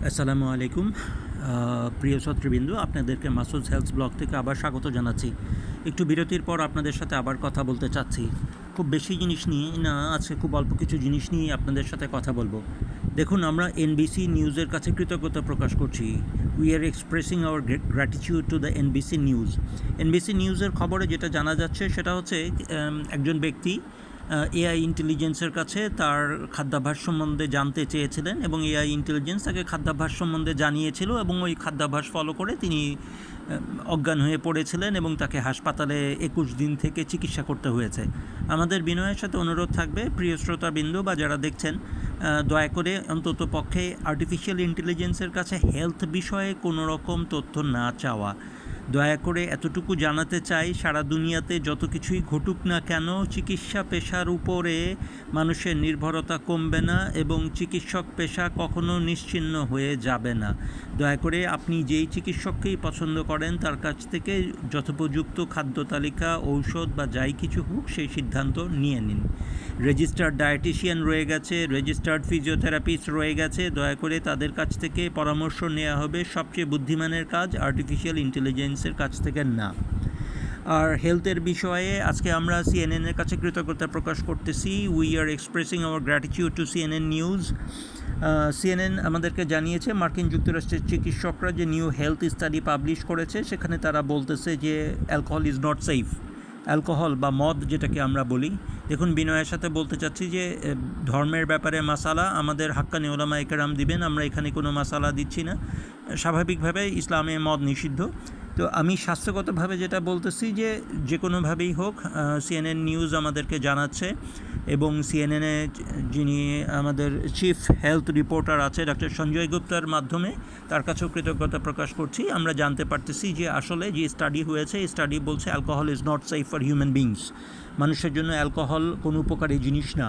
আসসালামু আলাইকুম প্রিয় ছাত্রবৃন্দু, আপনাদেরকে মাসুদ হেলথ ব্লগ থেকে আবার স্বাগত জানাচ্ছি। একটু বিরতির পর আপনাদের সাথে আবার কথা বলতে চাচ্ছি। খুব বেশি জিনিস নিয়ে না, আজকে খুব অল্প কিছু জিনিস নিয়ে আপনাদের সাথে কথা বলবো। দেখুন, আমরা এনবিসি নিউজের কাছে কৃতজ্ঞতা প্রকাশ করছি। We are expressing our gratitude to the NBC news. NBC নিউজের খবরে যেটা জানা যাচ্ছে সেটা হচ্ছে একজন ব্যক্তি এআই ইন্টেলিজেন্সের কাছে তার খাদ্যাভ্যাস সম্বন্ধে জানতে চেয়েছিলেন এবং এআই ইন্টেলিজেন্স তাকে খাদ্যাভ্যাস সম্বন্ধে জানিয়েছিল এবং ওই খাদ্যাভ্যাস ফলো করে তিনি অজ্ঞান হয়ে পড়েছিলেন এবং তাকে হাসপাতালে 21 দিন থেকে চিকিৎসা করতে হয়েছে। আমাদের বিনয়ের সাথে অনুরোধ থাকবে, প্রিয় শ্রোতাবৃন্দ বা যারা দেখছেন, দয়া করে অন্তত পক্ষে আর্টিফিশিয়াল ইন্টেলিজেন্সের কাছে হেলথ বিষয়ে কোনো রকম তথ্য না চাওয়া। দয়া করে এতটুকু জানাতে চাই, সারা দুনিয়াতে যত কিছুই ঘটুক না কেন, চিকিৎসা পেশার উপরে মানুষের নির্ভরতা কমবে না এবং চিকিৎসক পেশা কখনো নিশ্চিহ্ন হয়ে যাবে না। দয়া করে আপনি যেই চিকিৎসককেই পছন্দ করেন তার কাছ থেকে যথোপযুক্ত খাদ্য তালিকা, ঔষধ বা যাই কিছু হোক সেই সিদ্ধান্ত নিয়ে নিন। রেজিস্টার্ড ডায়েটিশিয়ান রয়ে গেছে, রেজিস্টার্ড ফিজিওথেরাপিস্ট রয়ে গেছে, দয়া করে তাদের কাছ থেকে পরামর্শ নেওয়া হবে। সবচেয়ে বুদ্ধিমানের কাজ আর্টিফিশিয়াল ইন্টেলিজেন্সের কাছ থেকে না। আর হেলথের বিষয়ে আজকে আমরা সিএনএনের কাছে কৃতজ্ঞতা প্রকাশ করতেছি। We are expressing our gratitude to CNN news. CNN আমাদেরকে জানিয়েছে মার্কিন যুক্তরাষ্ট্রের চিকিৎসকরা যে নিউ হেলথ স্টাডি পাবলিশ করেছে সেখানে তারা বলতেছে যে alcohol is not safe. Alcohol বা মদ যেটাকে আমরা বলি, দেখুন বিনয়ের সাথে বলতে চাচ্ছি যে ধর্মের ব্যাপারে মাসালা আমাদের হাক্কানি ওলামা একরাম দিবেন, আমরা এখানে কোনো মাসালা দিচ্ছি না। স্বাভাবিকভাবে ইসলামে মদ নিষিদ্ধ। তো আমি স্বাস্থ্যগতভাবে যেটা বলতেছি যে কোনোভাবেই হোক, সিএনএন নিউজ আমাদেরকে জানাচ্ছে এবং সিএনএনে যিনি আমাদের চিফ হেলথ রিপোর্টার আছে ডক্টর সঞ্জয় গুপ্তার মাধ্যমে তার কাছেও কৃতজ্ঞতা প্রকাশ করছি। আমরা জানতে পারতেছি যে আসলে যে স্টাডি হয়েছে, এই স্টাডি বলছে alcohol is not safe for human beings. মানুষের জন্য অ্যালকোহল কোনো উপকারী জিনিস না,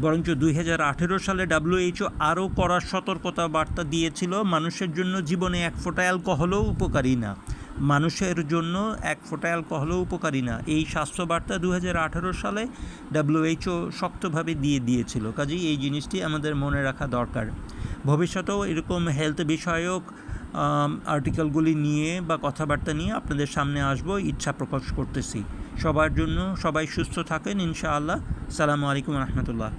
বরঞ্চ 2018 সালে WHO আরও কড়া সতর্কতা বার্তা দিয়েছিল, মানুষের জন্য জীবনে এক ফোঁটা অ্যালকোহলও উপকারী না, মানুষের জন্য এক ফোঁটা অ্যালকোহলও উপকারী না। এই স্বাস্থ্যবার্তা 2018 সালে WHO শক্তভাবে দিয়েছিল। কাজেই এই জিনিসটি আমাদের মনে রাখা দরকার। ভবিষ্যতেও এরকম হেলথ বিষয়ক আর্টিকেলগুলি নিয়ে বা কথাবার্তা নিয়ে আপনাদের সামনে আসবো, ইচ্ছা প্রকাশ করতেছি। সবার জন্য সবাই সুস্থ থাকেন ইনশাআল্লাহ। আসসালামু আলাইকুম রহমতুল্লাহ।